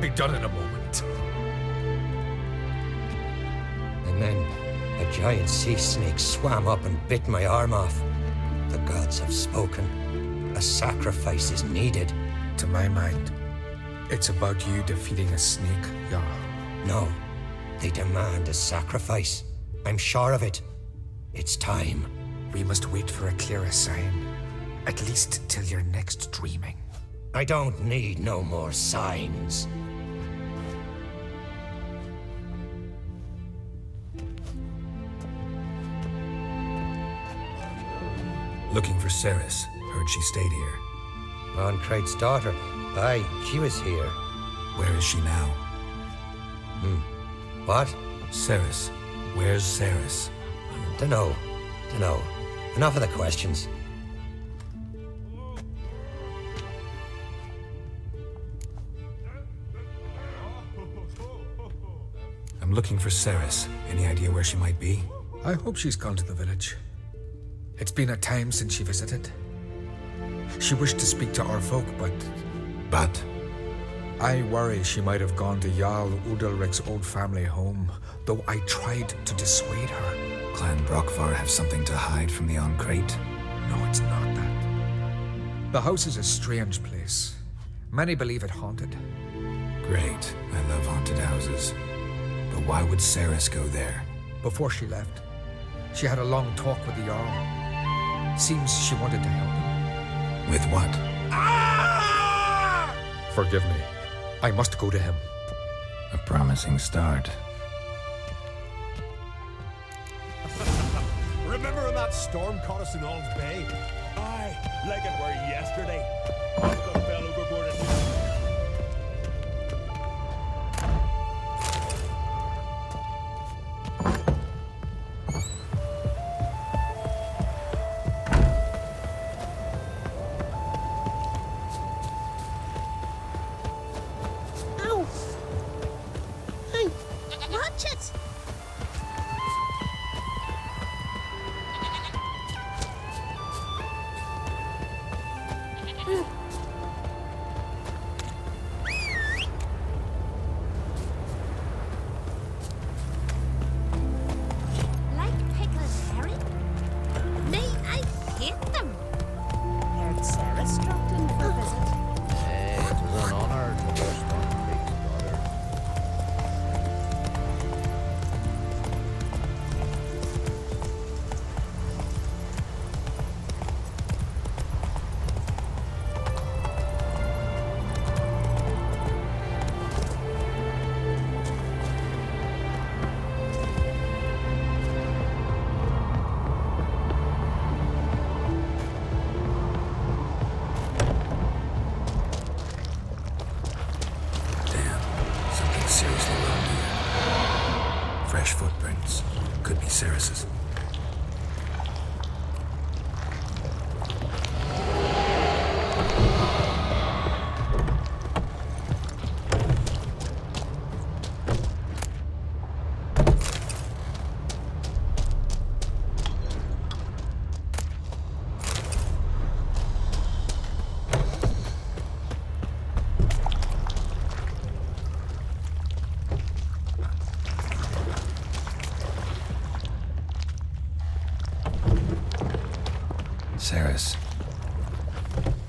be done in a moment. And then a giant sea snake swam up and bit my arm off. The gods have spoken. A sacrifice is needed. To my mind, it's about you defeating a snake, Jarl. No, they demand a sacrifice. I'm sure of it. It's time. We must wait for a clearer sign. At least till your next dreaming. I don't need no more signs. Looking for Ceres. Heard she stayed here. Ron Craig's daughter. Aye, she was here. Where is she now? What? Ceres. Where's Ceres? Dunno. Enough of the questions. I'm looking for Ceres. Any idea where she might be? I hope she's gone to the village. It's been a time since she visited. She wished to speak to our folk, but I worry she might have gone to Jarl Udalric's old family home, though I tried to dissuade her. Clan Brockvar have something to hide from the Oncrate? No, it's not that. The house is a strange place. Many believe it haunted. Great. I love haunted houses. But why would Ceres go there? Before she left, she had a long talk with the Jarl. Seems she wanted to help him. With what? Forgive me. I must go to him. A promising start. Remember when that storm caught us in Ald's Bay? Aye, like it were yesterday. Got fell overboard and... Ow! Hey, watch it! Like pickled herring? Nay, I hate them. Heard Ceres dropped in for a visit. It was an honor to host one Craig's daughter. Damn. Something seriously wrong here. Fresh footprints. Could be Ceres's. Ceres.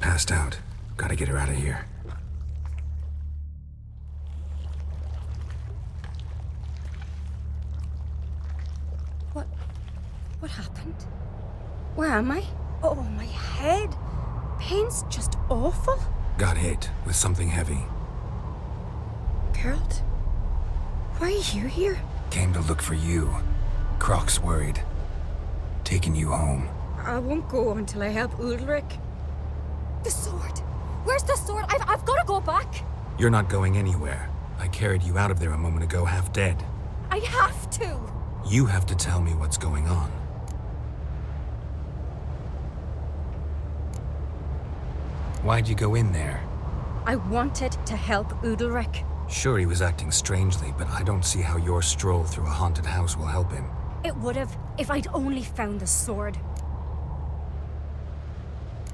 Passed out. Gotta get her out of here. What happened? Where am I? Oh, my head. Pain's just awful. Got hit with something heavy. Geralt, why are you here? Came to look for you. Croc's worried. Taking you home. I won't go until I help Udalric. The sword. Where's the sword? I've got to go back. You're not going anywhere. I carried you out of there a moment ago, half dead. I have to. You have to tell me what's going on. Why'd you go in there? I wanted to help Udalric. Sure, he was acting strangely, but I don't see how your stroll through a haunted house will help him. It would have if I'd only found the sword.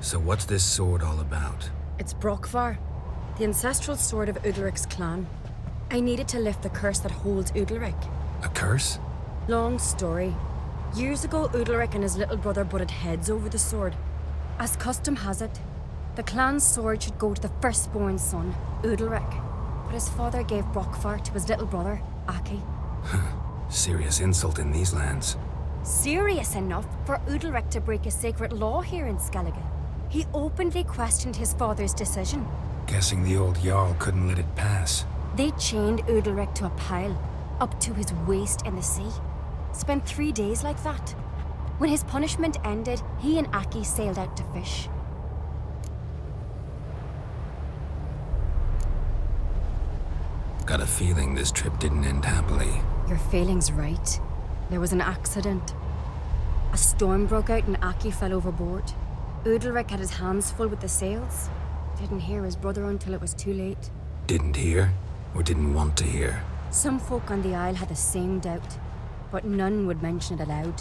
So what's this sword all about? It's Brockvar. The ancestral sword of Udalric's clan. I needed to lift the curse that holds Udalric. A curse? Long story. Years ago, Udalric and his little brother butted heads over the sword. As custom has it, the clan's sword should go to the firstborn son, Udalric. But his father gave Brockfar to his little brother, Aki. Serious insult in these lands. Serious enough for Udalric to break a sacred law here in Skellige. He openly questioned his father's decision. Guessing the old Jarl couldn't let it pass. They chained Udalric to a pile, up to his waist in the sea. Spent 3 days like that. When his punishment ended, he and Aki sailed out to fish. Got a feeling this trip didn't end happily. Your feeling's right. There was an accident. A storm broke out and Aki fell overboard. Udalric had his hands full with the sails. Didn't hear his brother until it was too late. Didn't hear? Or didn't want to hear? Some folk on the Isle had the same doubt, but none would mention it aloud.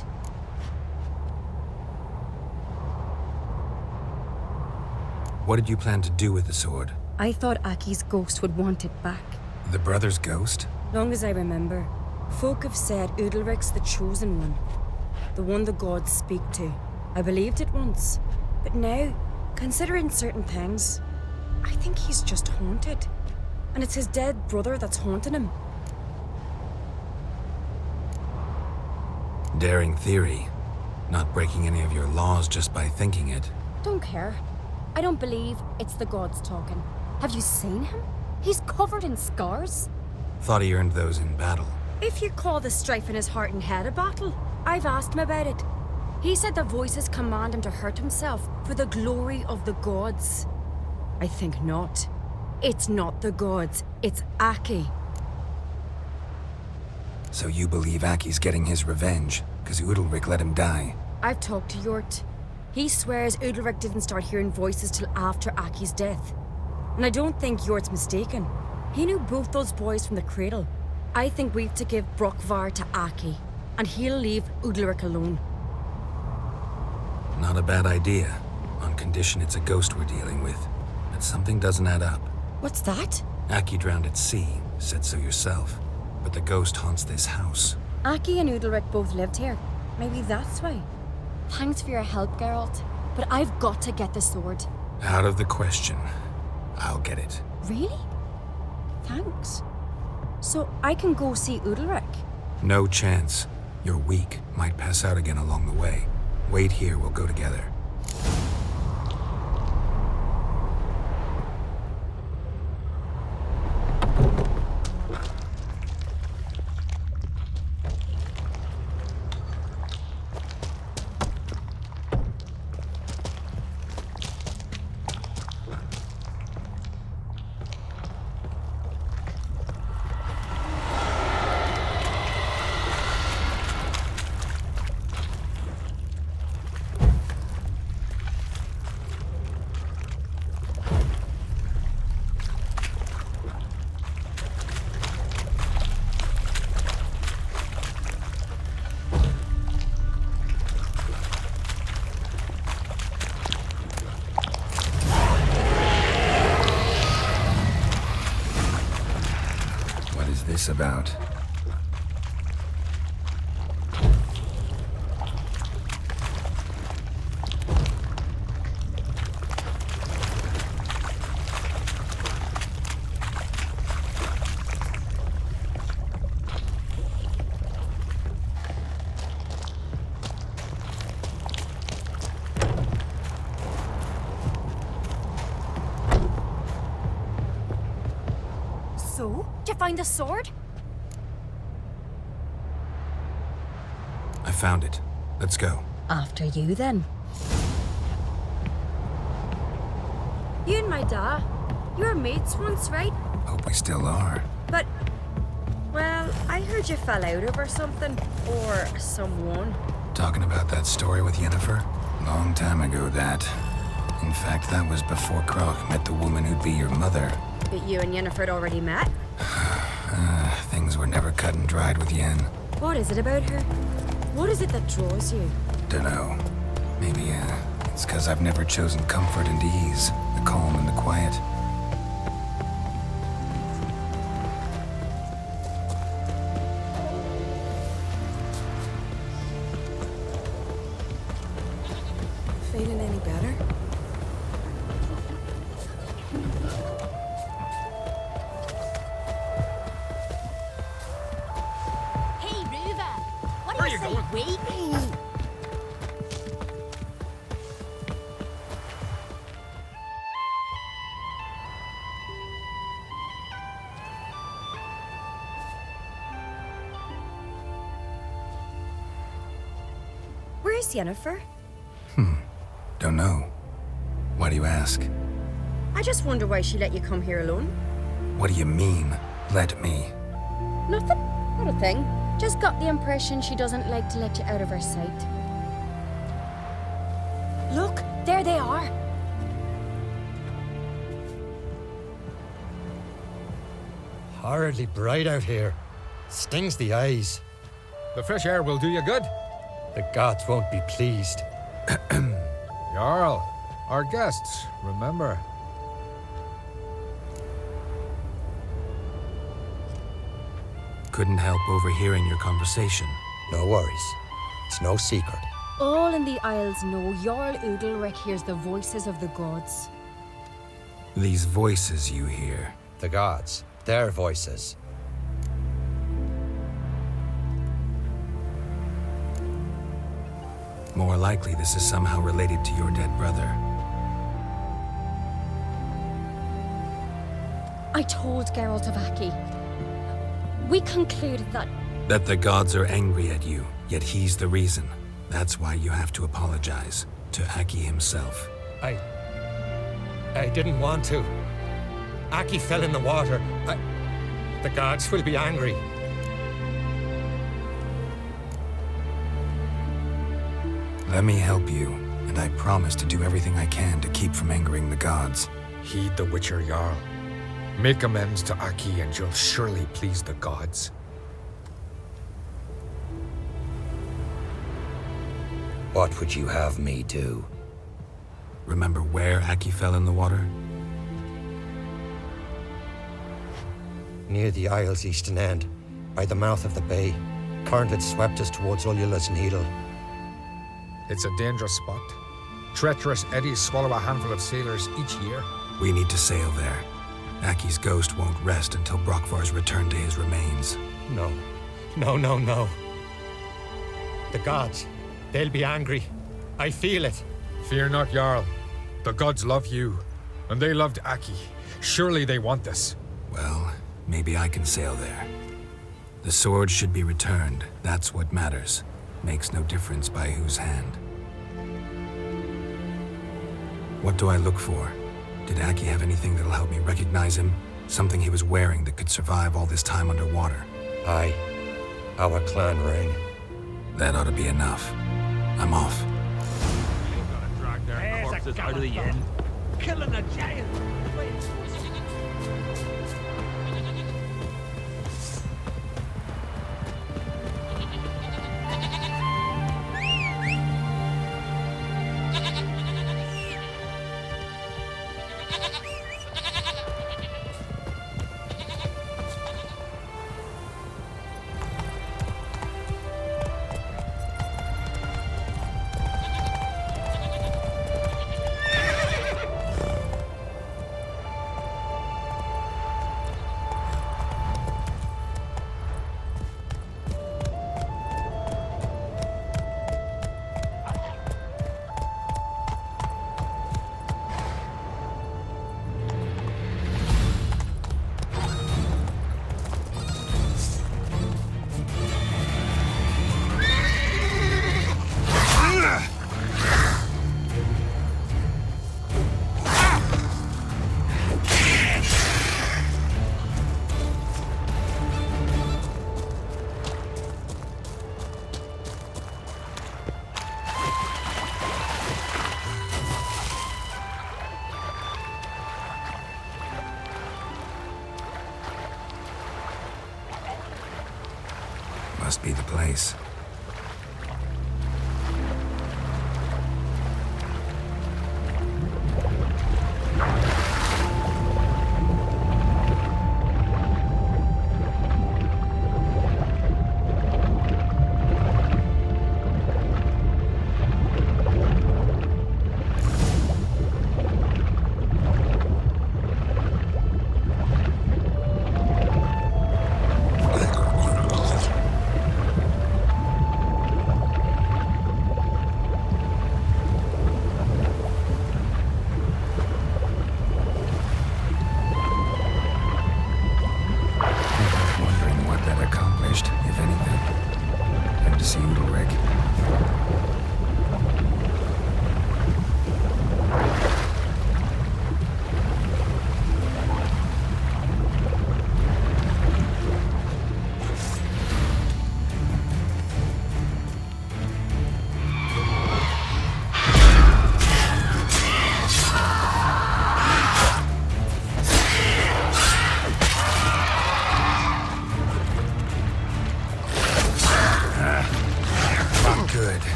What did you plan to do with the sword? I thought Aki's ghost would want it back. The brother's ghost? Long as I remember, folk have said Udalric's the chosen one. The one the gods speak to. I believed it once. But now, considering certain things, I think he's just haunted. And it's his dead brother that's haunting him. Daring theory. Not breaking any of your laws just by thinking it. Don't care. I don't believe it's the gods talking. Have you seen him? He's covered in scars. Thought he earned those in battle. If you call the strife in his heart and head a battle, I've asked him about it. He said the voices command him to hurt himself for the glory of the gods. I think not. It's not the gods, it's Aki. So you believe Aki's getting his revenge, because Udalric let him die? I've talked to Yort. He swears Udalric didn't start hearing voices till after Aki's death. And I don't think Yort's mistaken. He knew both those boys from the cradle. I think we've to give Brockvar to Aki, and he'll leave Udalric alone. Not a bad idea, on condition it's a ghost we're dealing with. But something doesn't add up. What's that? Aki drowned at sea, said so yourself. But the ghost haunts this house. Aki and Udalric both lived here. Maybe that's why. Thanks for your help, Geralt. But I've got to get the sword. Out of the question. I'll get it. Really? Thanks. So I can go see Udalric? No chance. You're weak. Might pass out again along the way. Wait here, we'll go together. About. So, did you find the sword? I found it. Let's go. After you, then. You and my da, you were mates once, right? Hope we still are. But, well, I heard you fell out over something. Or someone. Talking about that story with Yennefer? Long time ago, that. In fact, that was before Croc met the woman who'd be your mother. But you and Yennefer had already met? Things were never cut and dried with Yen. What is it about her? What is it that draws you? Dunno. Maybe, it's because I've never chosen comfort and ease, the calm and the quiet. waiting. Where's Yennefer? Don't know. Why do you ask? I just wonder why she let you come here alone. What do you mean, let me? Nothing. Not a thing. Just got the impression she doesn't like to let you out of her sight. Look, there they are. Horridly bright out here. Stings the eyes. The fresh air will do you good. The gods won't be pleased. Jarl, our guests, remember. Couldn't help overhearing your conversation. No worries. It's no secret. All in the Isles know Jarl Udalric hears the voices of the gods. These voices you hear. The gods. Their voices. More likely this is somehow related to your dead brother. I told Geralt of Aki. We concluded That the gods are angry at you, yet he's the reason. That's why you have to apologize to Aki himself. I didn't want to. Aki fell in the water. The gods will be angry. Let me help you, and I promise to do everything I can to keep from angering the gods. Heed the Witcher Jarl. Make amends to Aki and you'll surely please the gods. What would you have me do? Remember where Aki fell in the water? Near the Isle's eastern end, by the mouth of the bay. Current had swept us towards Ullula's Needle. It's a dangerous spot. Treacherous eddies swallow a handful of sailors each year. We need to sail there. Aki's ghost won't rest until Brokvar's returned to his remains. No. No. The gods, they'll be angry. I feel it. Fear not, Jarl. The gods love you, and they loved Aki. Surely they want this. Well, maybe I can sail there. The sword should be returned. That's what matters. Makes no difference by whose hand. What do I look for? Did Aki have anything that'll help me recognize him? Something he was wearing that could survive all this time underwater? Aye. Our clan ring. That ought to be enough. I'm off. You've got to drag their corpses out of the inn. Killing a giant. Must be the place.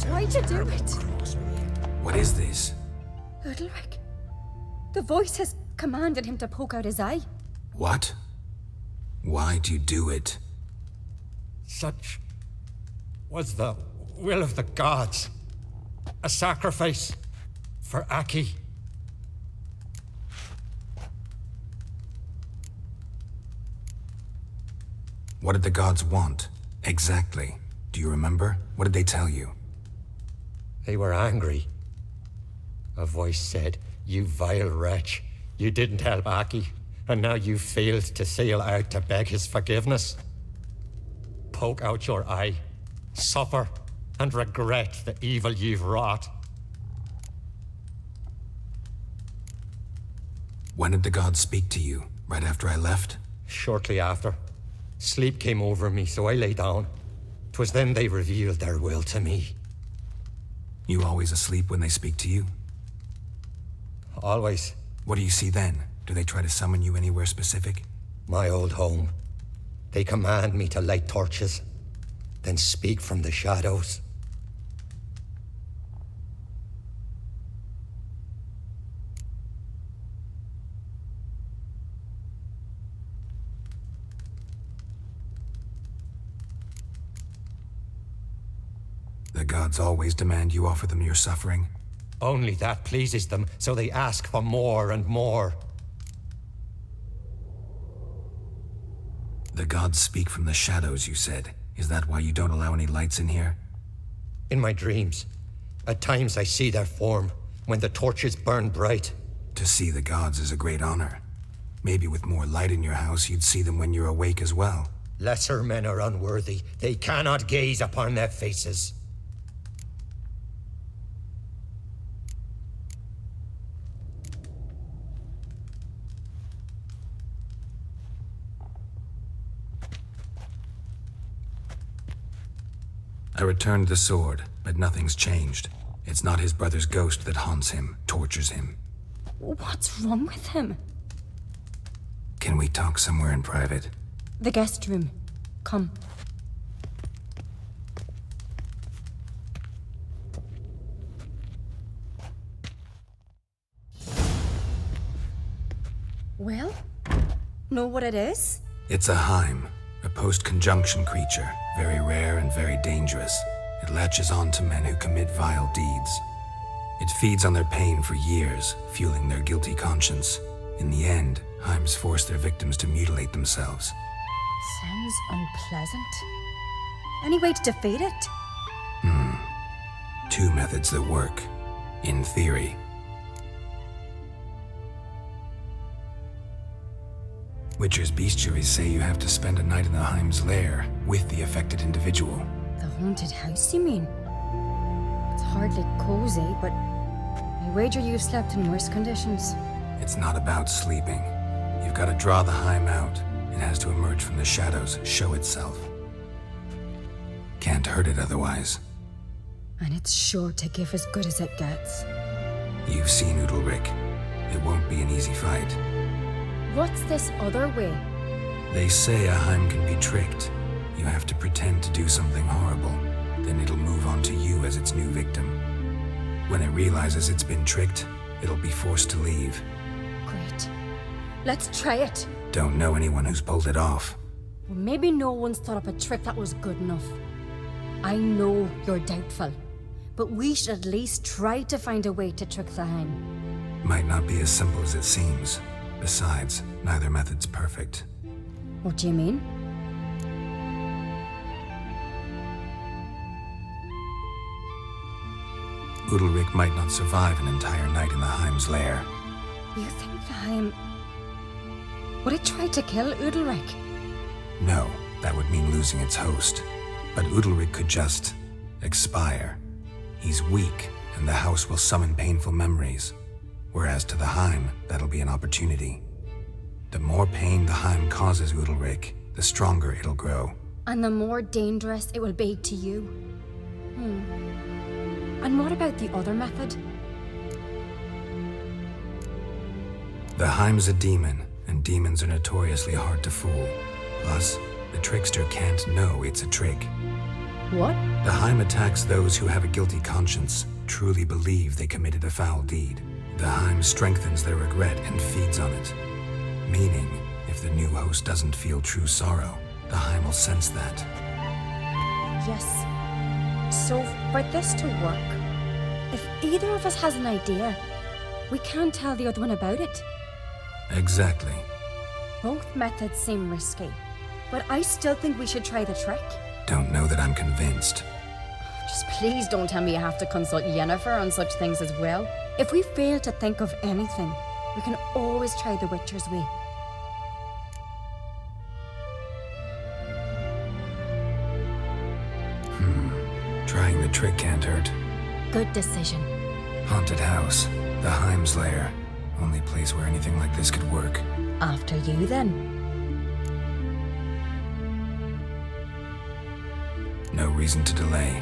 Why'd you do it? What is this? Udalric. The voice has commanded him to poke out his eye. What? Why'd you do it? Such was the will of the gods. A sacrifice for Aki. What did the gods want? Exactly. Do you remember? What did they tell you? They were angry. A voice said, "You vile wretch. You didn't help Aki, and now you failed to sail out to beg his forgiveness. Poke out your eye, suffer, and regret the evil you've wrought." When did the gods speak to you? Right after I left? Shortly after, sleep came over me, so I lay down. 'Twas then they revealed their will to me. You always asleep when they speak to you? Always. What do you see then? Do they try to summon you anywhere specific? My old home. They command me to light torches, then speak from the shadows. The gods always demand you offer them your suffering? Only that pleases them, so they ask for more and more. The gods speak from the shadows, you said. Is that why you don't allow any lights in here? In my dreams, at times I see their form, when the torches burn bright. To see the gods is a great honor. Maybe with more light in your house, you'd see them when you're awake as well. Lesser men are unworthy. They cannot gaze upon their faces. I returned the sword, but nothing's changed. It's not his brother's ghost that haunts him, tortures him. What's wrong with him? Can we talk somewhere in private? The guest room. Come. Well, know what it is? It's a Heim, a post-conjunction creature, very rare and very dangerous. It latches on to men who commit vile deeds. It feeds on their pain for years, fueling their guilty conscience. In the end, Heims force their victims to mutilate themselves. Sounds unpleasant. Any way to defeat it? Two methods that work, in theory. Witcher's bestiaries say you have to spend a night in the Heim's lair with the affected individual. The haunted house, you mean? It's hardly cozy, but I wager you've slept in worse conditions. It's not about sleeping. You've got to draw the Heim out. It has to emerge from the shadows, show itself. Can't hurt it otherwise. And it's sure to give as good as it gets. You've seen Udalric. It won't be an easy fight. What's this other way? They say a Heim can be tricked. You have to pretend to do something horrible. Then it'll move on to you as its new victim. When it realizes it's been tricked, it'll be forced to leave. Great. Let's try it. Don't know anyone who's pulled it off. Well, maybe no one's thought up a trick that was good enough. I know you're doubtful, but we should at least try to find a way to trick the Heim. Might not be as simple as it seems. Besides, neither method's perfect. What do you mean? Udalric might not survive an entire night in the Heim's lair. You think the Heim... Would it try to kill Udalric? No, that would mean losing its host. But Udalric could just expire. He's weak, and the house will summon painful memories. Whereas to the Heim, that'll be an opportunity. The more pain the Heim causes Udalric, the stronger it'll grow. And the more dangerous it will be to you. And what about the other method? The Heim's a demon, and demons are notoriously hard to fool. Plus, the trickster can't know it's a trick. What? The Heim attacks those who have a guilty conscience, truly believe they committed a foul deed. The Heim strengthens their regret and feeds on it. Meaning, if the new host doesn't feel true sorrow, the Heim will sense that. Yes. So, for this to work, if either of us has an idea, we can't tell the other one about it. Exactly. Both methods seem risky, but I still think we should try the trick. Don't know that I'm convinced. Just please don't tell me you have to consult Yennefer on such things as well. If we fail to think of anything, we can always try the Witcher's way. Trying the trick can't hurt. Good decision. Haunted house. The Heim's lair. Only place where anything like this could work. After you, then. No reason to delay.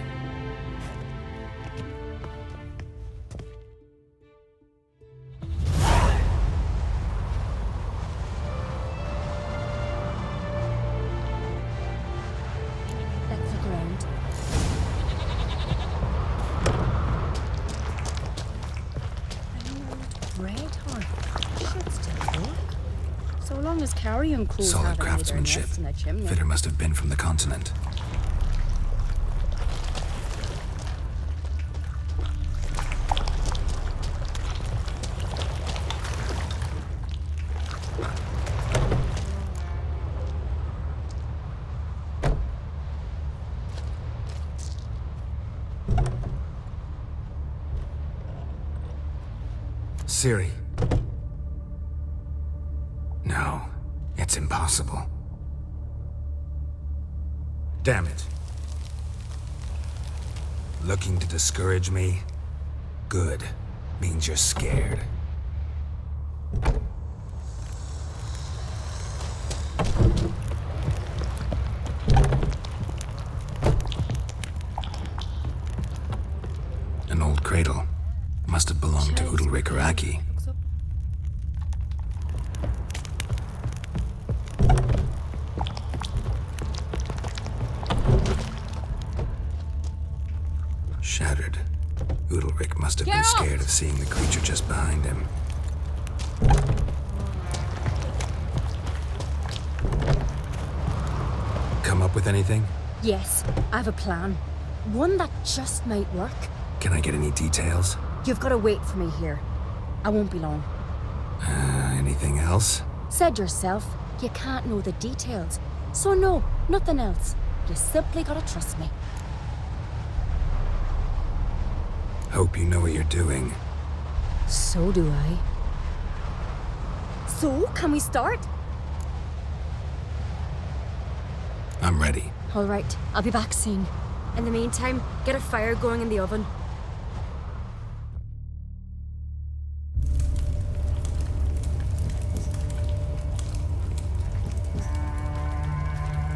Let's look around. Red heart. Should still work. So long as carrion crows Solid haven't made their craftsmanship. nest in the chimney. Fitter must have been from the continent. Ciri. No, it's impossible. Damn it. Looking to discourage me? Good. Means you're scared. An old cradle. Must have belonged to Udalric or Aki. Shattered. Udalric must have been scared of seeing the creature just behind him. Come up with anything? Yes, I have a plan. One that just might work. Can I get any details? You've got to wait for me here. I won't be long. Anything else? Said yourself, you can't know the details. So no, nothing else. You simply gotta trust me. Hope you know what you're doing. So do I. So, can we start? I'm ready. All right, I'll be back soon. In the meantime, get a fire going in the oven.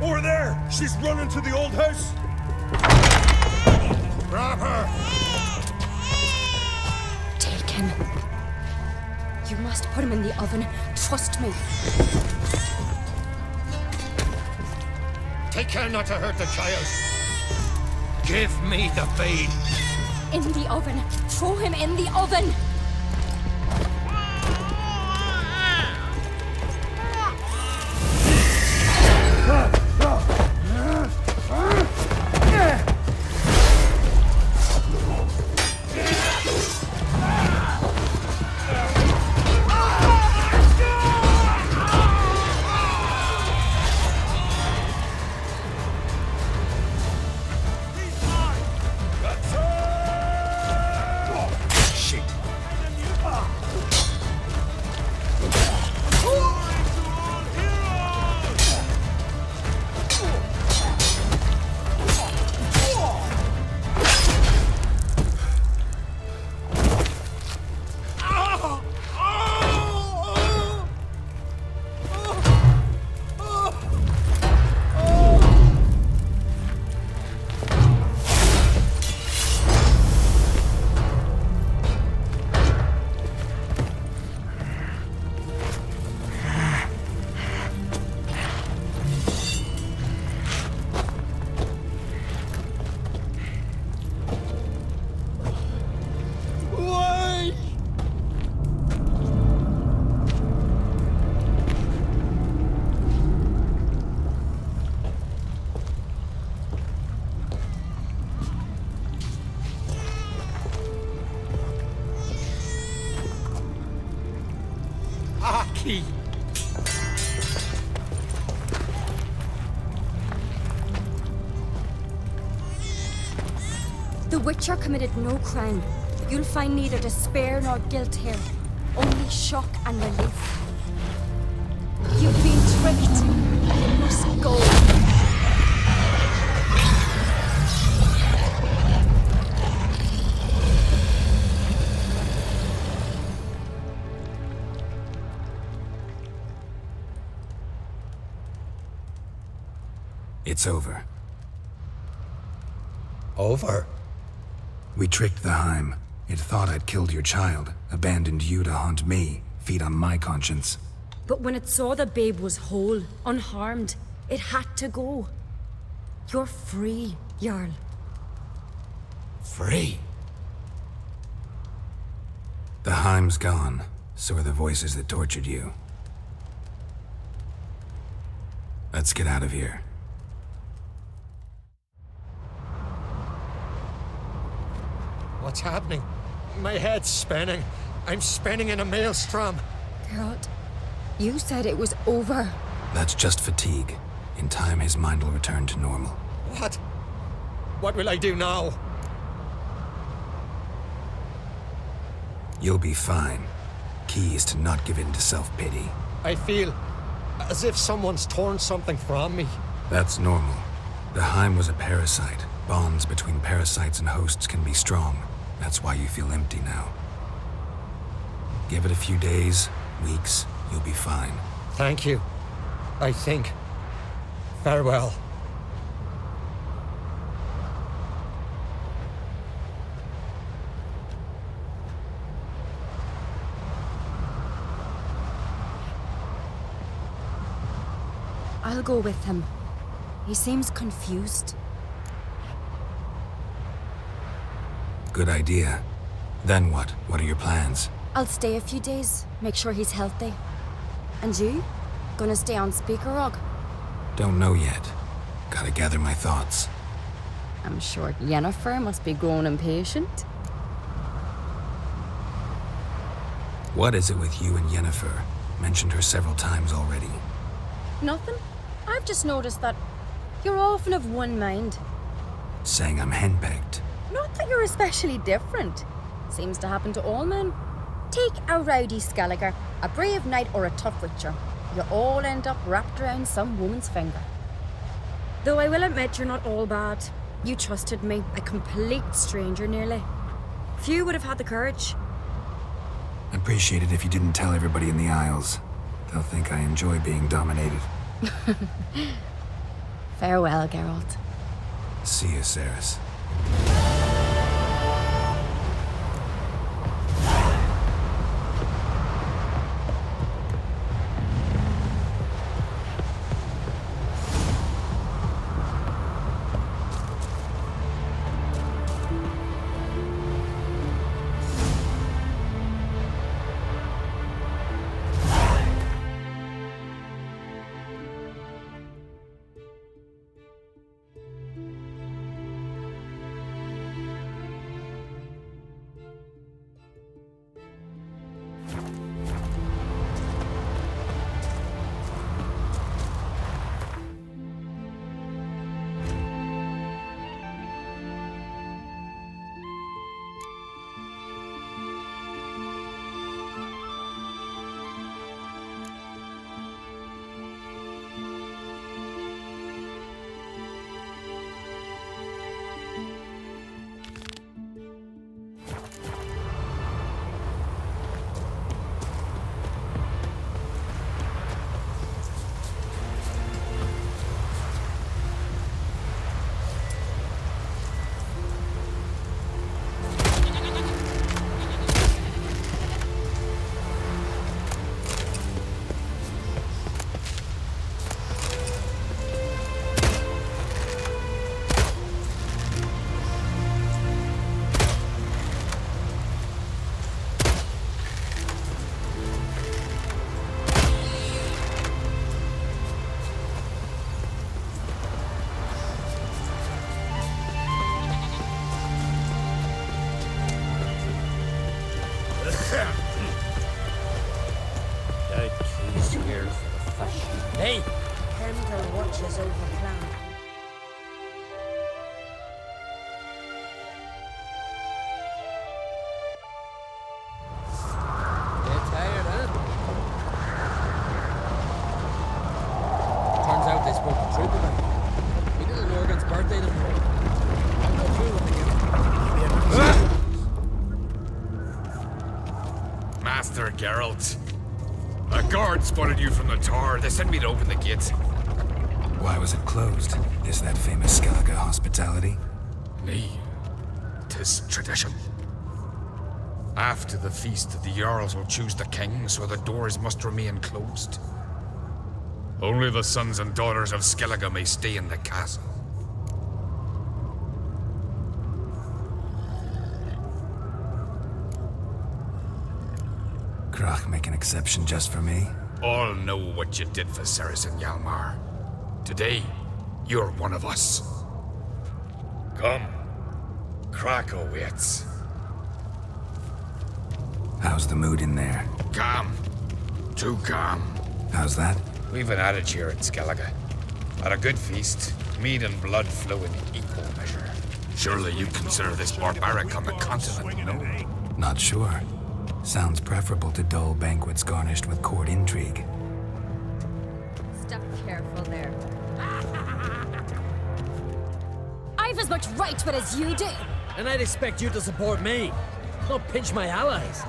Over there! She's running to the old house! Grab her! Take him. You must put him in the oven. Trust me. Take care not to hurt the child. Give me the babe. In the oven. Throw him in the oven. key. The Witcher committed no crime. You'll find neither despair nor guilt here. Only shock and relief. You've been tricked. You must go. It's over. Over? We tricked the Heim. It thought I'd killed your child, abandoned you to haunt me, feed on my conscience. But when it saw the babe was whole, unharmed, it had to go. You're free, Jarl. Free? The Heim's gone, so are the voices that tortured you. Let's get out of here. What's happening? My head's spinning. I'm spinning in a maelstrom. Geralt, you said it was over. That's just fatigue. In time, his mind will return to normal. What? What will I do now? You'll be fine. Key is to not give in to self-pity. I feel as if someone's torn something from me. That's normal. The Heim was a parasite. Bonds between parasites and hosts can be strong. That's why you feel empty now. Give it a few days, weeks, you'll be fine. Thank you. I think. Farewell. I'll go with him. He seems confused. Good idea. Then what? What are your plans? I'll stay a few days, make sure he's healthy. And you? Gonna stay on Speaker Rog? Don't know yet. Gotta gather my thoughts. I'm sure Yennefer must be growing impatient. What is it with you and Yennefer? Mentioned her several times already. Nothing. I've just noticed that you're often of one mind. Saying I'm henpecked. Not that you're especially different. Seems to happen to all men. Take a rowdy Skelliger, a brave knight, or a tough witcher. You all end up wrapped around some woman's finger. Though I will admit you're not all bad. You trusted me, a complete stranger nearly. Few would have had the courage. I'd appreciate it if you didn't tell everybody in the Isles. They'll think I enjoy being dominated. Farewell, Geralt. See you, Ceres. Hey! Kendall watches over plan. Get tired, huh? Turns out they spoke the truth about it. We did an Morgan's birthday tomorrow. I'm no fool with the Master Geralt. A guard spotted you from the tower. They sent me to open the gate. Why was it closed? Is that famous Skellige hospitality? Nay, 'tis tradition. After the feast, the Jarls will choose the king, so the doors must remain closed. Only the sons and daughters of Skellige may stay in the castle. Krach make an exception just for me? All know what you did for Ceres and Hjalmar. Today, you're one of us. Come. Krach waits. How's the mood in there? Calm. Too calm. How's that? We've an adage here in Skellige. At a good feast, mead and blood flow in equal measure. Surely you consider this barbaric on the continent, no? Not sure. Sounds preferable to dull banquets garnished with court intrigue. Step careful there. I've as much right to it as you do. And I'd expect you to support me, not pinch my allies.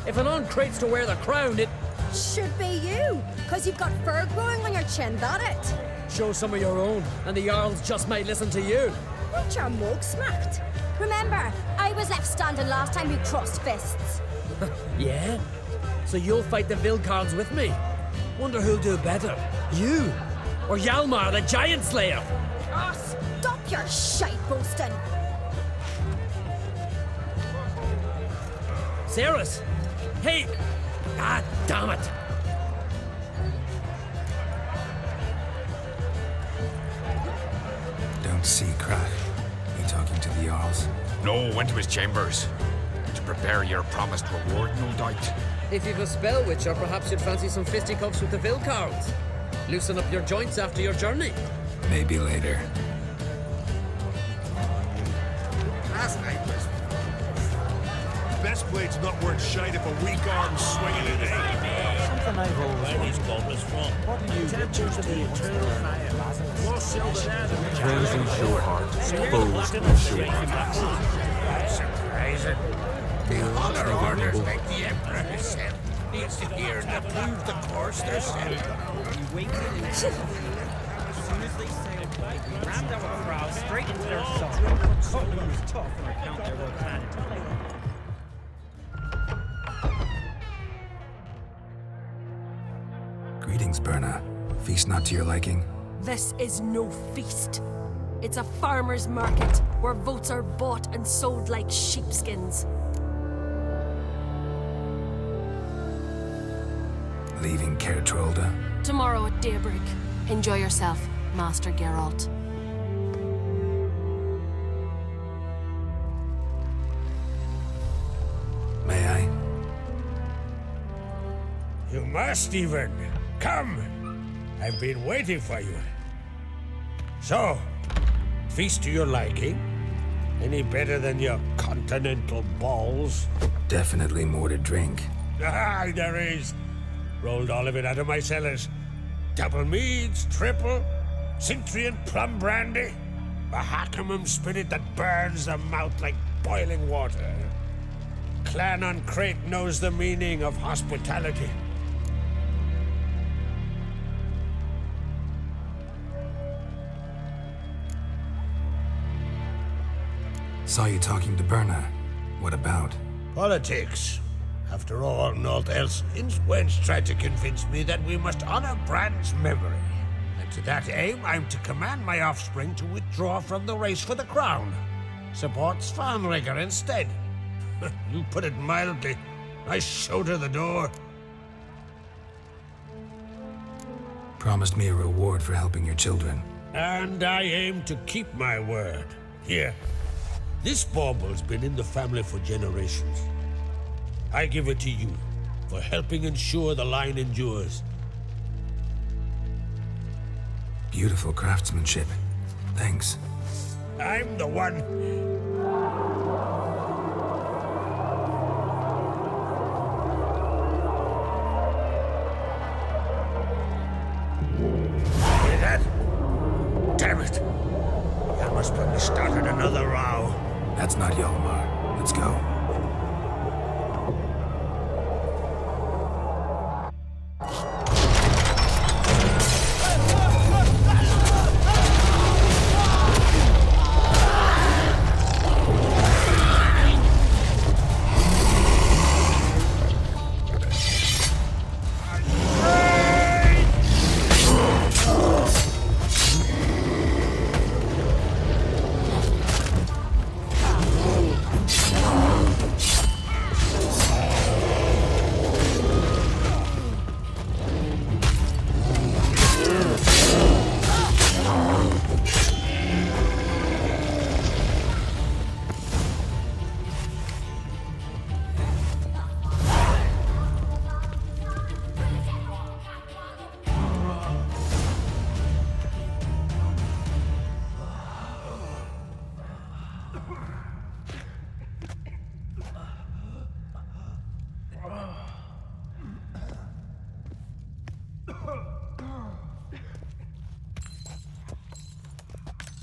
If an on-crate's to wear the crown, it... Should be you, because you've got fur growing on your chin, that it? Show some of your own, and the Jarls just might listen to you. Want your mug smacked? Remember, I was left standing last time you crossed fists. Yeah? So you'll fight the Vilcards with me? Wonder who'll do better, you or Hjalmar the Giant Slayer? Oh, stop your shite boasting. Ceres! Hey! Ah, damn it! Don't see Krach. You talking to the Jarls? No, went to his chambers. To prepare your promised reward, no doubt. If you've a spell witch, or perhaps you'd fancy some fisticuffs with the Vilcards. Loosen up your joints after your journey. Maybe later. Last night was... Best blade's not worth shite if a weak arm's swinging it, eh? Something I've always wondered from. What do you do to the eternal fire? Frozen show heart, exposed and show heart. Surprising. The honor orders like the Emperor himself needs to hear and approve the course they're setting. We waited until as soon as they sailed, we rammed our prow straight into their song. Scotland was tough on account they were planning to play. Greetings, Berna. Feast not to your liking? This is no feast. It's a farmer's market where votes are bought and sold like sheepskins. Leaving Caer Trolda? Tomorrow at daybreak. Enjoy yourself, Master Geralt. May I? You must even. Come. I've been waiting for you. So, feast to your liking? Any better than your continental balls? Definitely more to drink. Ah, there is. Rolled all of it out of my cellars. Double meads, triple, Cintrian plum brandy, a Hackamum spirit that burns the mouth like boiling water. Clan on Crate knows the meaning of hospitality. Saw you talking to Berna. What about? Politics. After all, naught else. Wench tried to convince me that we must honor Bran's memory. And to that aim, I'm to command my offspring to withdraw from the race for the crown. Support Svanrigger instead. You put it mildly. I showed her the door. Promised me a reward for helping your children. And I aim to keep my word. Here. This bauble's been in the family for generations. I give it to you for helping ensure the line endures. Beautiful craftsmanship. Thanks. I'm the one. Hear that? Damn it. That must probably started another row. That's not Hjalmar. Let's go.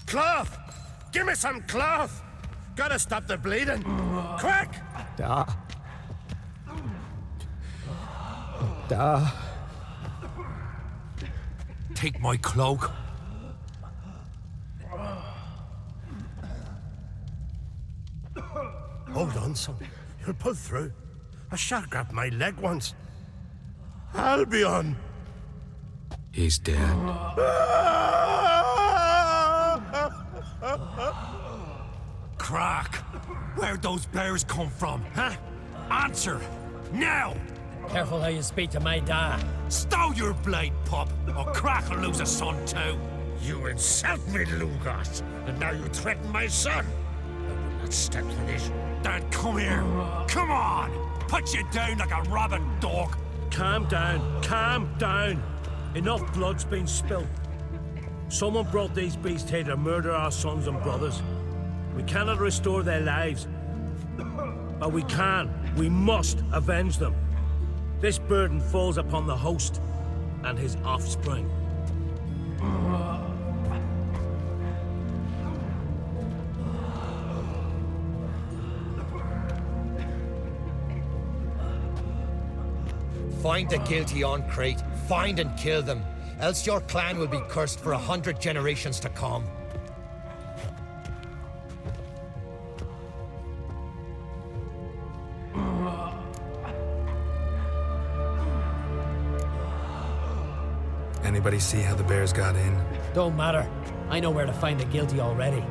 Cloth! Give me some cloth! Gotta stop the bleeding. Quick! Da. Da. Take my cloak. Hold on, son. You'll pull through. A shark grabbed my leg once. Albion! He's dead. Crack! Where'd those bears come from, huh? Answer! Now! Careful how you speak to my dad. Stow your blade, pup, or Crack will lose a son too. You insult me, Lugos, and now you threaten my son. I will not stand for this. Then come here. Come on! Put you down like a rabid dog. Calm down. Calm down. Enough blood's been spilled. Someone brought these beasts here to murder our sons and brothers. We cannot restore their lives. But we must avenge them. This burden falls upon the host and his offspring. Find the guilty on Crate. Find and kill them. Else your clan will be cursed for 100 generations to come. Anybody see how the bears got in? Don't matter. I know where to find the guilty already.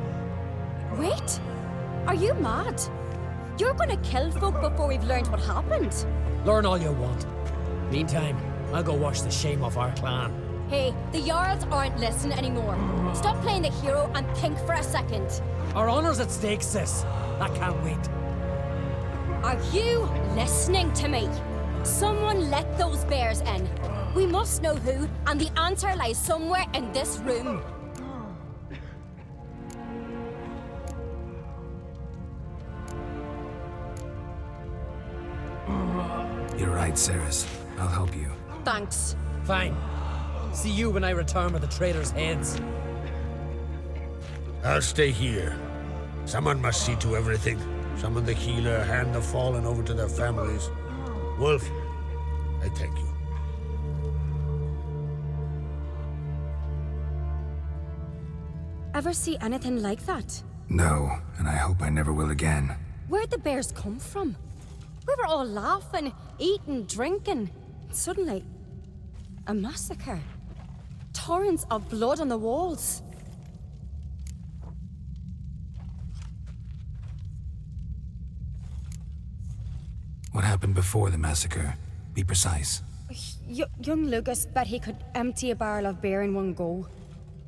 Wait! Are you mad? You're gonna kill folk before we've learned what happened. Learn all you want. Meantime, I'll go wash the shame off our clan. Hey, the Jarls aren't listening anymore. Stop playing the hero and think for a second. Our honor's at stake, sis. I can't wait. Are you listening to me? Someone let those bears in. We must know who, and the answer lies somewhere in this room. You're right, Ceres. I'll help you. Thanks. Fine. See you when I return with the traitors' heads. I'll stay here. Someone must see to everything. Summon the healer, hand the fallen over to their families. Wolf, I thank you. Ever see anything like that? No, and I hope I never will again. Where'd the bears come from? We were all laughing, eating, drinking. Suddenly, a massacre. Torrents of blood on the walls. What happened before the massacre? Be precise. Young Lucas bet he could empty a barrel of beer in one go.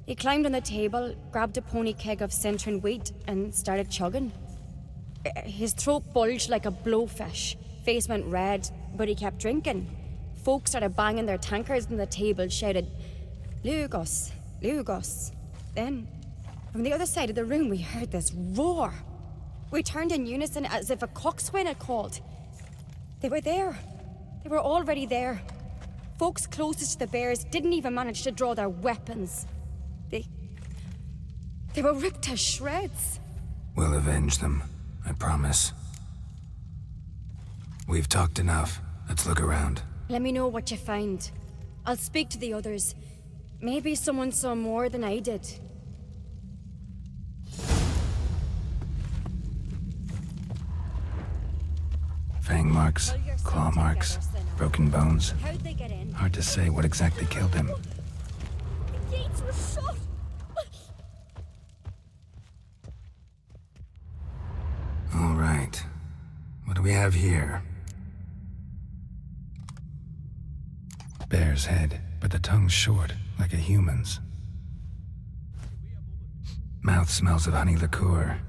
He climbed on the table, grabbed a pony keg of Centron wheat, and started chugging. His throat bulged like a blowfish. Face went red, but he kept drinking. Folks started banging their tankards on the table, shouted, "Lugos, Lugos. Then, from the other side of the room, we heard this roar. We turned in unison as if a coxswain had called. They were there. They were already there. Folks closest to the bears didn't even manage to draw their weapons. They were ripped to shreds. We'll avenge them, I promise. We've talked enough. Let's look around. Let me know what you find. I'll speak to the others. Maybe someone saw more than I did. Fang marks, claw marks, broken bones. How'd they get in? Hard to say what exactly killed him. The gates were shut. All right. What do we have here? Bear's head, but the tongue's short, like a human's. Mouth smells of honey liqueur.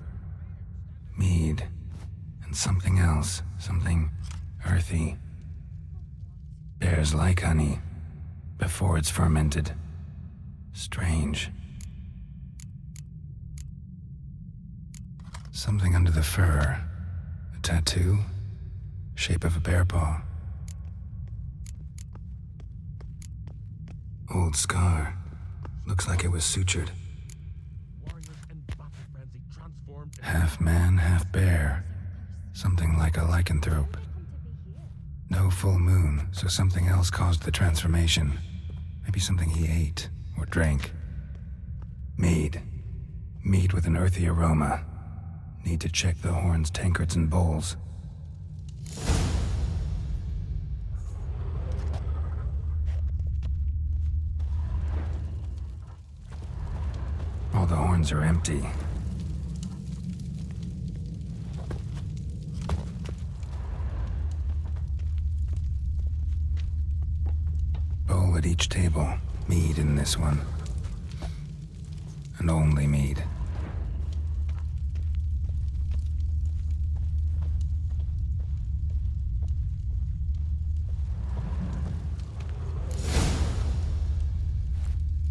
Mead. And something else. Something earthy. Bears like honey. Before it's fermented. Strange. Something under the fur. A tattoo? Shape of a bear paw. Old scar. Looks like it was sutured. Half man, half bear. Something like a lycanthrope. No full moon, so something else caused the transformation. Maybe something he ate or drank. Mead. Mead with an earthy aroma. Need to check the horns, tankards, and bowls. All the horns are empty. Bowl at each table. Mead in this one. And only mead.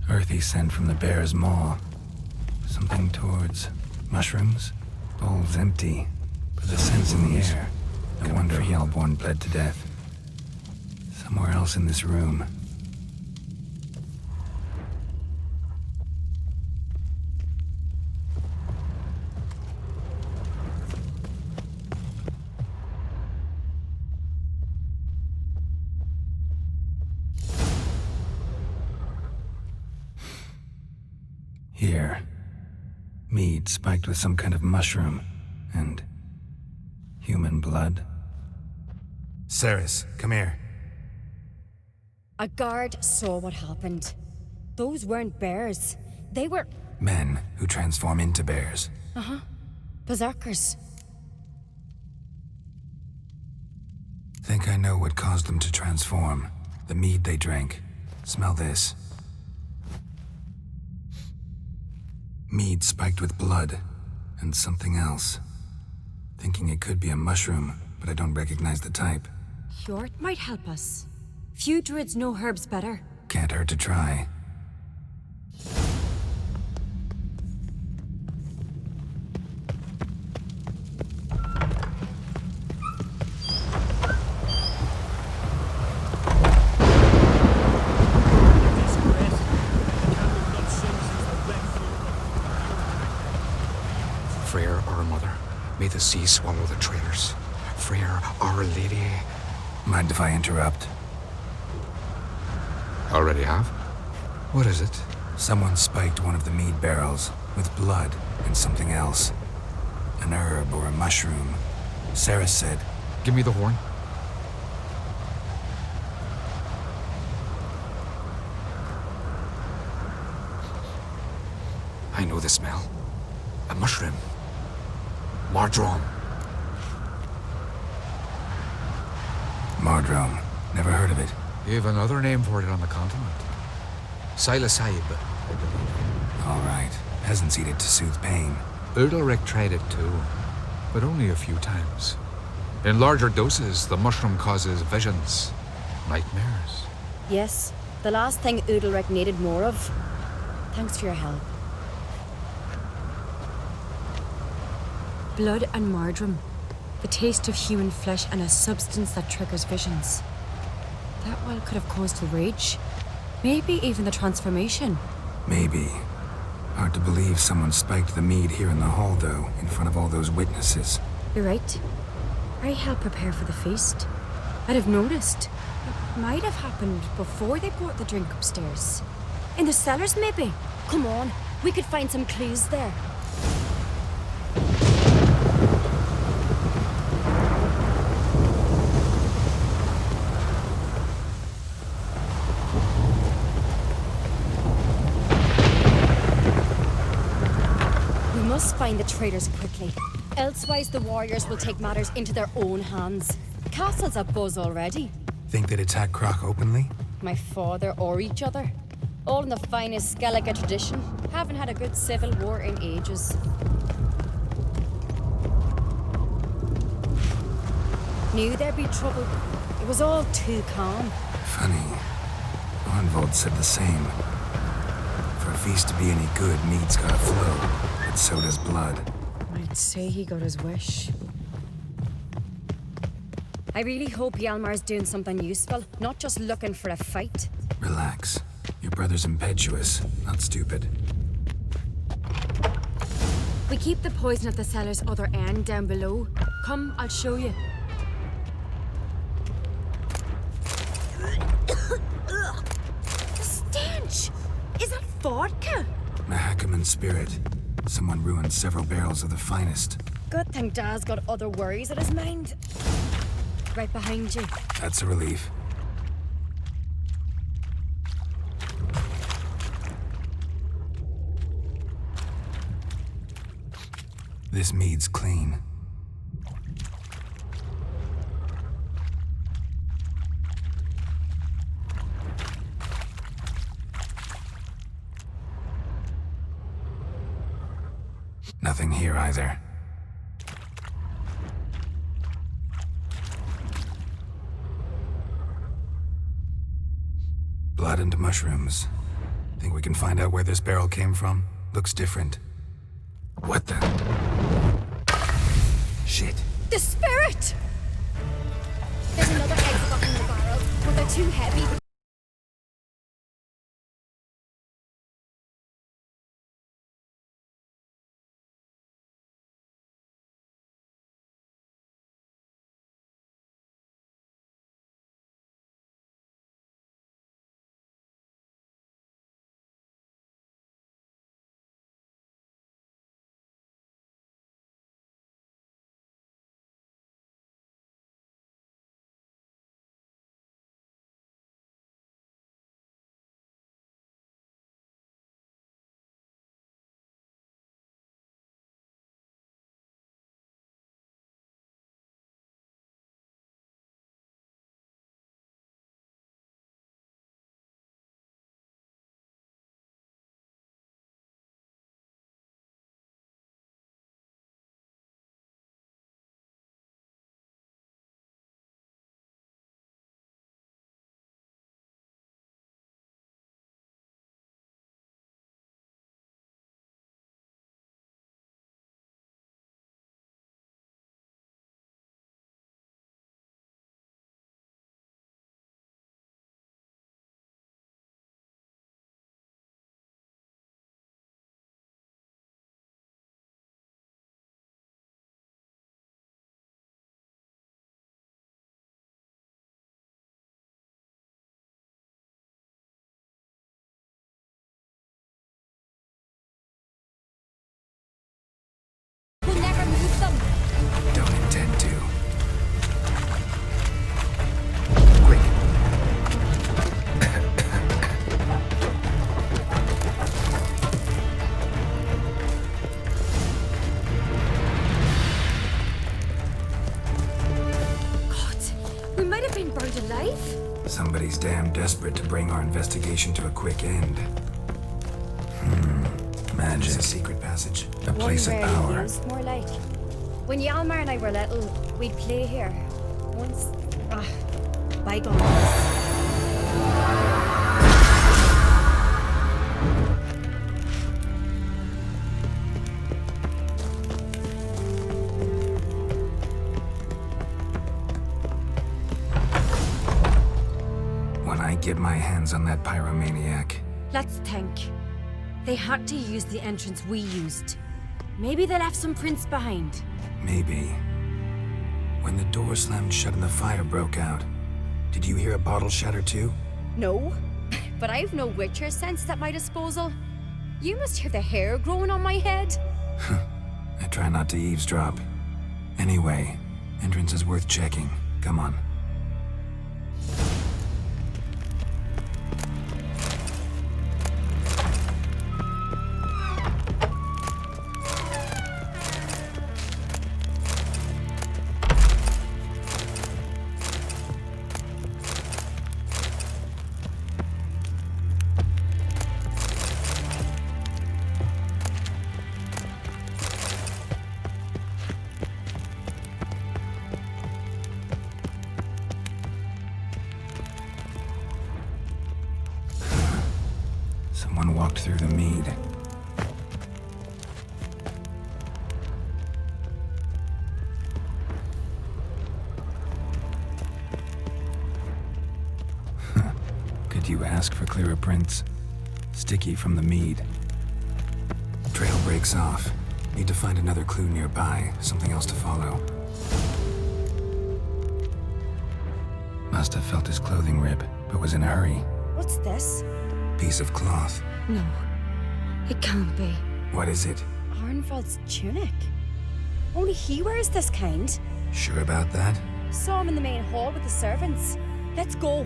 Earthy scent from the bear's maw. Something towards mushrooms? Bowl's empty, but the scent's in the air. No wonder Hellborn bled to death. Somewhere else in this room. Here. Mead spiked with some kind of mushroom. And human blood. Ceres, come here. A guard saw what happened. Those weren't bears. They were... Men who transform into bears. Uh-huh. Berserkers. Think I know what caused them to transform. The mead they drank. Smell this. Mead spiked with blood. And something else. Thinking it could be a mushroom, but I don't recognize the type. Hjort might help us. Few druids know herbs better. Can't hurt to try. Freyr, our mother, may the sea swallow the traitors. Freyr, our lady. Mind if I interrupt? Already have? What is it? Someone spiked one of the mead barrels with blood and something else. An herb or a mushroom. Sarah said, Give me the horn. I know the smell. A mushroom. Mardrome. Mardrome. Never heard of it. You have another name for it on the continent. Psilocybe, I believe. All right. Peasants eat it to soothe pain. Udalric tried it too, but only a few times. In larger doses, the mushroom causes visions, nightmares. Yes, the last thing Udalric needed more of. Thanks for your help. Blood and marjoram. The taste of human flesh and a substance that triggers visions. That well could have caused the rage. Maybe even the transformation. Maybe. Hard to believe someone spiked the mead here in the hall, though, in front of all those witnesses. You're right. I helped prepare for the feast. I'd have noticed. It might have happened before they brought the drink upstairs. In the cellars, maybe. Come on, we could find some clues there. We must find the traitors quickly. Elsewise, the warriors will take matters into their own hands. Castle's abuzz already. Think they'd attack Croc openly? My father or each other. All in the finest Skellige tradition. Haven't had a good civil war in ages. Knew there'd be trouble. It was all too calm. Funny. Arnvold said the same. For a feast to be any good, mead's gotta flow, but so does blood. I'd say he got his wish. I really hope Hjalmar's doing something useful, not just looking for a fight. Relax. Your brother's impetuous, not stupid. We keep the poison at the cellar's other end down below. Come, I'll show you. The stench! Is that vodka? Mahakaman spirit. Someone ruined several barrels of the finest. Good thing Dad's got other worries in his mind. Right behind you. That's a relief. This mead's clean. Nothing here either. Blood and mushrooms. Think we can find out where this barrel came from? Looks different. What the? Shit. The spirit! There's another exit in the barrel, but they're too heavy. We'll never move them. Don't intend to. Quick. God, we might have been burned alive. Somebody's damn desperate to bring our investigation to a quick end. Magic. A secret passage. A place of power. Used, more like. When Hjalmar and I were little, we'd play here. Once. Bygones. get my hands on that pyromaniac. Let's think. They had to use the entrance we used. Maybe they left some prints behind. Maybe. When the door slammed shut and the fire broke out, did you hear a bottle shatter too? No, but I've no Witcher senses at my disposal. You must hear the hair growing on my head. I try not to eavesdrop. Anyway, entrance is worth checking. Come on. Someone walked through the mead. Could you ask for clearer prints? Sticky from the mead. Trail breaks off. Need to find another clue nearby, something else to follow. Must have felt his clothing rip, but was in a hurry. What's this? Piece of cloth. No, it can't be. What is it? Arnvald's tunic. Only he wears this kind. Sure about that? Saw him in the main hall with the servants. Let's go.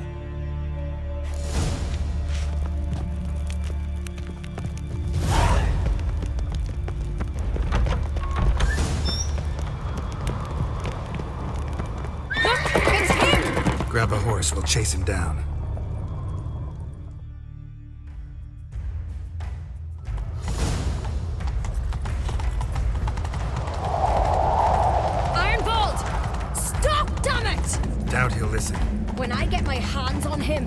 Look, it's him! Grab a horse, we'll chase him down. Doubt he'll listen. When I get my hands on him.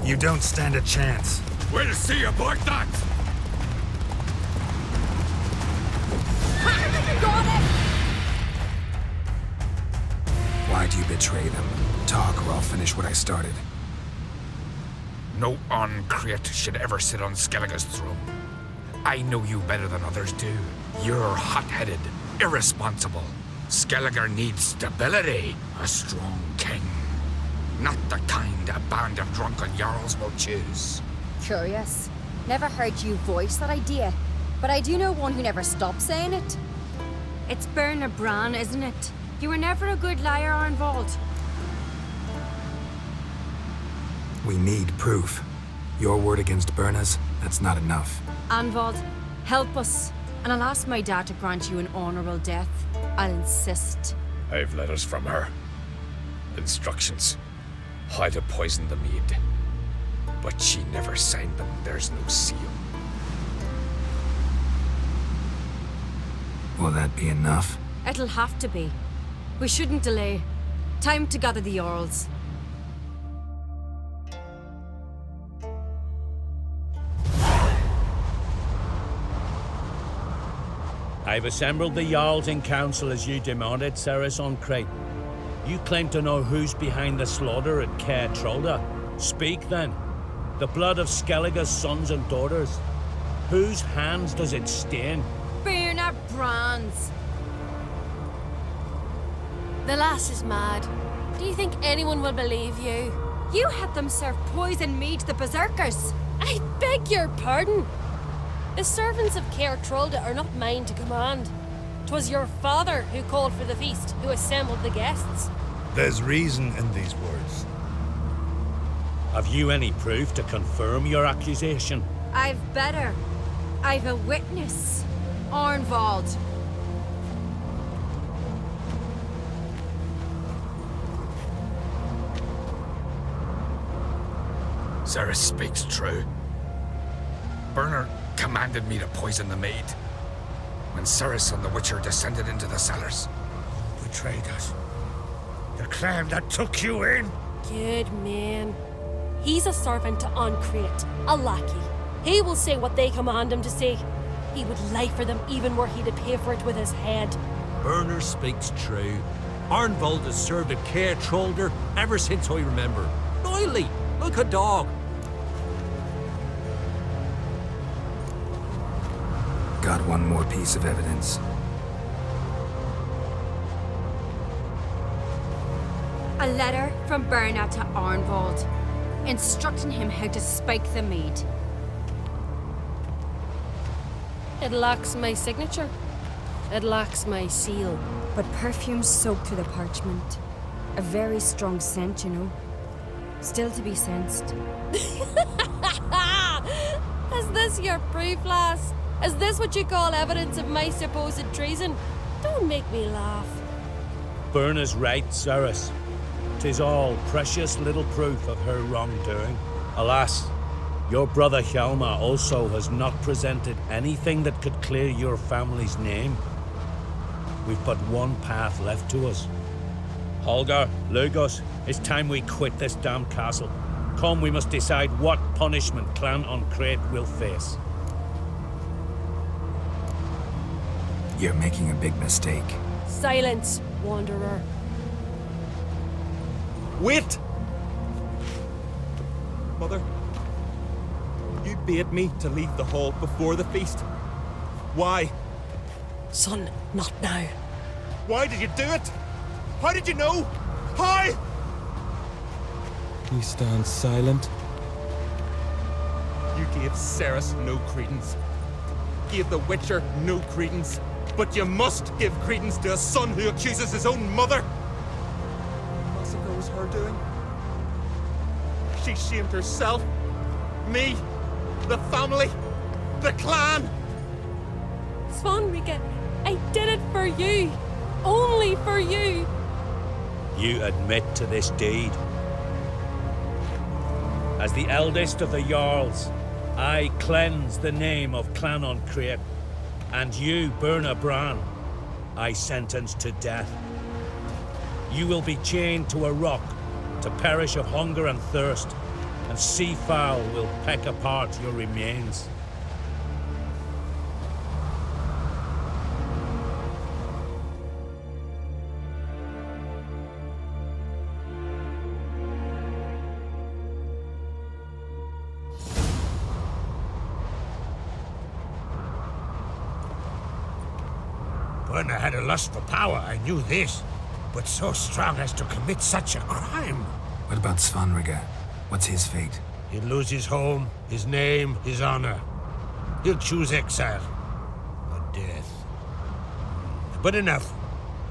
You don't stand a chance. We'll see about that! Got it! Why'd you betray them? Talk or I'll finish what I started. No Oncreate should ever sit on Skellige's throne. I know you better than others do. You're hot-headed, irresponsible. Skellige needs stability, a strong king. Not the kind a band of drunken jarls will choose. Curious. Never heard you voice that idea, but I do know one who never stops saying it. It's Berna Bran, isn't it? You were never a good liar, Arnvald. We need proof. Your word against Berna's, that's not enough. Arnvald, help us. And I'll ask my dad to grant you an honorable death. I'll insist. I've letters from her. Instructions. How to poison the mead. But she never signed them. There's no seal. Will that be enough? It'll have to be. We shouldn't delay. Time to gather the Jarls. I've assembled the Jarls in council as you demanded, Ceres Oncreate. You claim to know who's behind the slaughter at Caer Trolda. Speak then. The blood of Skellige's sons and daughters. Whose hands does it stain? Berna Bran's. The lass is mad. Do you think anyone will believe you? You had them serve poison mead to the berserkers. I beg your pardon. The servants of Caer Trolda are not mine to command. 'Twas your father who called for the feast, who assembled the guests. There's reason in these words. Have you any proof to confirm your accusation? I've better. I've a witness. Arnvald. Ceres speaks true. Berna commanded me to poison the maid. When Ceres and the Witcher descended into the cellars. Betrayed us. The clan that took you in. Good man. He's a servant to Oncreate, a lackey. He will say what they command him to say. He would lie for them even were he to pay for it with his head. Berner speaks true. Arnvold has served a care trollder ever since I remember. Loyally, like a dog. Got one more piece of evidence. A letter from Berna to Arnvold, instructing him how to spike the mead. It lacks my signature. It lacks my seal. But perfume soaked through the parchment. A very strong scent, you know. Still to be sensed. Is this your proof, lass? Is this what you call evidence of my supposed treason? Don't make me laugh. Berna's right, Ceres. 'Tis all precious little proof of her wrongdoing. Alas, your brother Hjalmar also has not presented anything that could clear your family's name. We've but one path left to us. Holger, Lugos, it's time we quit this damn castle. Come, we must decide what punishment Clan on Crete will face. You're making a big mistake. Silence, wanderer. Wait! Mother, you bade me to leave the hall before the feast. Why? Son, not now. Why did you do it? How did you know? How? You stand silent. You gave Ceres no credence. Gave the Witcher no credence. But you must give credence to a son who accuses his own mother. The massacre was her doing. She shamed herself, me, the family, the clan. Svanrika, I did it for you. Only for you. You admit to this deed. As the eldest of the Jarls, I cleanse the name of Clan on Crete, and you, Berna Bran, I sentence to death. You will be chained to a rock to perish of hunger and thirst, and sea fowl will peck apart your remains. Berna had a lust for power, I knew this. But so strong as to commit such a crime. What about Svanrika? What's his fate? He'll lose his home, his name, his honor. He'll choose exile. Or death. But enough.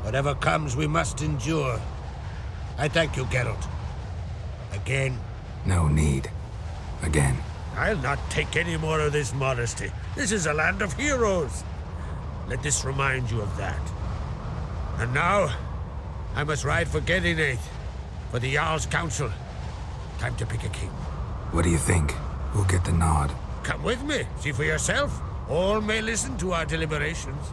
Whatever comes, we must endure. I thank you, Geralt. Again. No need. Again. I'll not take any more of this modesty. This is a land of heroes. Let this remind you of that. And now, I must ride for Gedinath, for the Jarl's Council. Time to pick a king. What do you think? Who'll get the nod? Come with me, see for yourself. All may listen to our deliberations.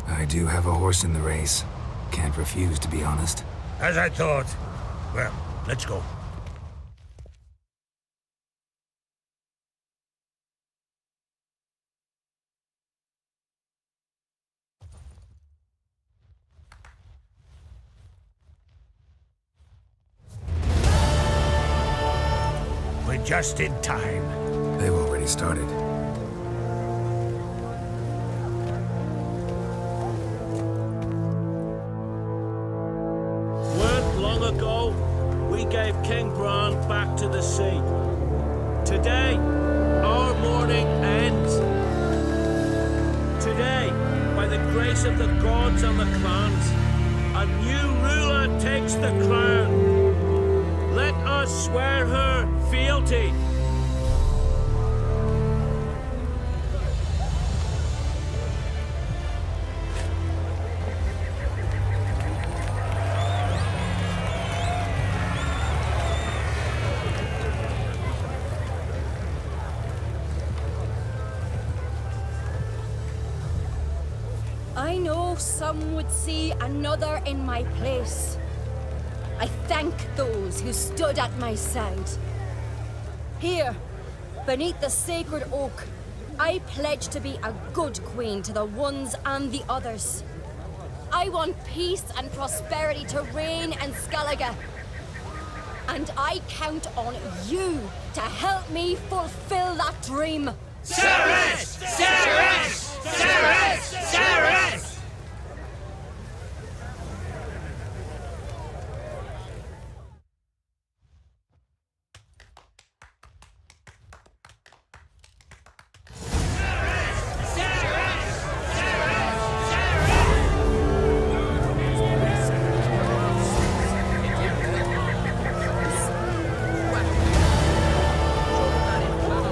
I do have a horse in the race. Can't refuse, to be honest. As I thought. Well, let's go. We're just in time. They've already started. Weren't long ago, we gave King Bran back to the sea. Today, our mourning ends. Today, by the grace of the gods and the clans, a new ruler takes the crown. Let us swear her fealty. I know some would see another in my place. I thank those who stood at my side. Here, beneath the sacred oak, I pledge to be a good queen to the ones and the others. I want peace and prosperity to reign in Skellige. And I count on you to help me fulfill that dream. Ceres! Ceres! Ceres! Ceres!